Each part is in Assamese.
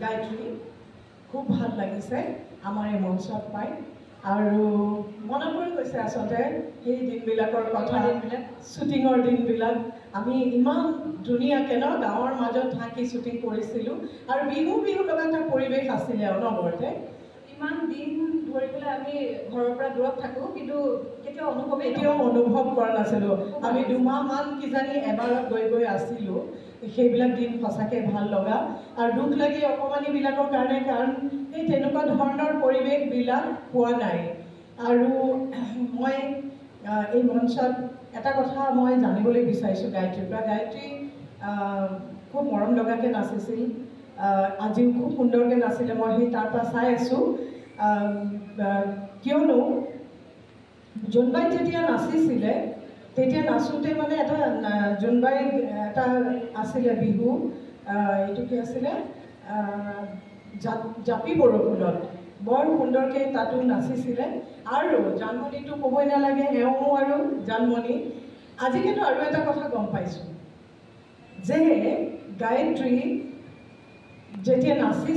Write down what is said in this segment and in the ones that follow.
গায়ত্ৰী খুব ভাল লাগিছে আমাৰ এই মঞ্চত পাই আৰু মনত পৰি গৈছে আচলতে সেই দিনবিলাকৰ কথা শ্বুটিঙৰ দিনবিলাক আমি ইমান ধুনীয়াকৈ গাঁৱৰ মাজত থাকি শ্বুটিং কৰিছিলোঁ আৰু বিহু লগা এটা পৰিৱেশ আছিলে অনবৰতে ইমান দিন ধৰি পেলাই আমি ঘৰৰ পৰা দূৰত থাকোঁ কিন্তু কেতিয়াও অনুভৱ কৰা নাছিলোঁ আমি দুমাহমান কিজানি এবাৰত গৈ আছিলোঁ সেইবিলাক দিন সঁচাকৈ ভাল লগা আৰু দুখ লাগে অকণমানিবিলাকৰ কাৰণে কাৰণ সেই তেনেকুৱা ধৰণৰ পৰিৱেশবিলাক পোৱা নাই আৰু মই এই মঞ্চত এটা কথা মই জানিবলৈ বিচাৰিছোঁ গায়ত্ৰীৰ পৰা গায়ত্ৰী খুব মৰম লগাকৈ নাচিছিল আজিও খুব সুন্দৰকৈ নাছিলে মই সেই তাৰ পৰা চাই আছোঁ কিয়নো জোনবাই যেতিয়া নাচিছিলে তেতিয়া নাচোঁতে মানে এটা জোনবাই এটা আছিলে বিহু এইটো কি আছিলে জাপি বৰষুণত বৰ সুন্দৰকৈ তাতো নাচিছিলে আৰু জানমণিটো ক'বই নালাগে এওঁ আৰু জানমণি আজি কিন্তু আৰু এটা কথা গম পাইছোঁ যে গায়ত্ৰী যেতিয়া নাচিব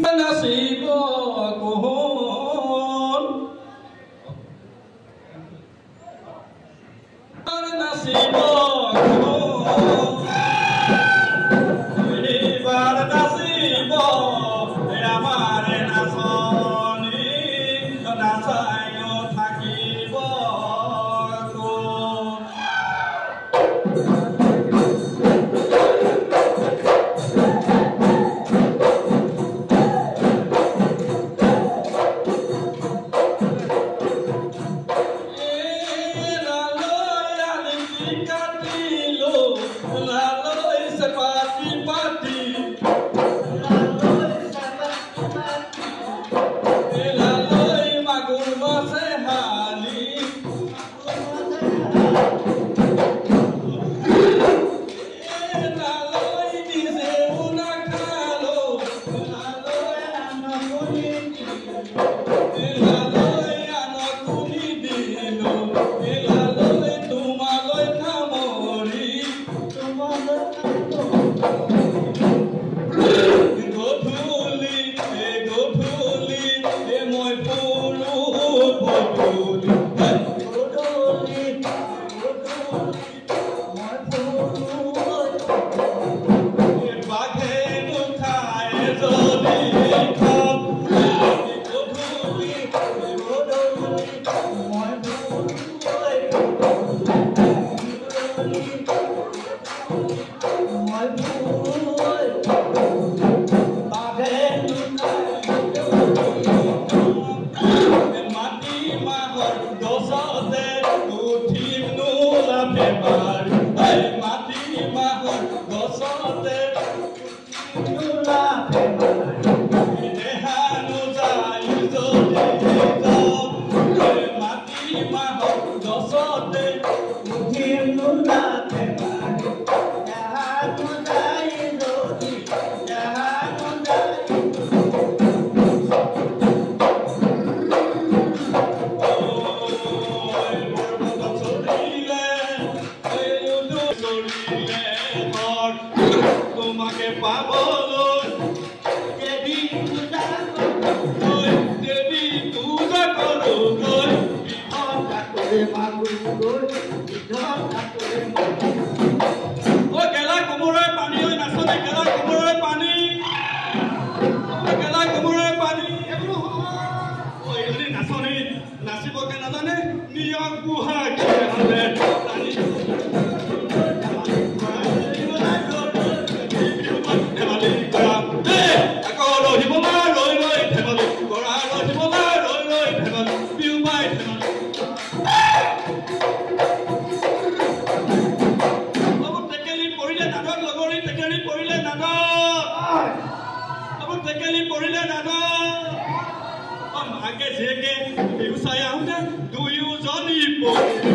Aunque llegue, Dios hay aún, do you Johnny?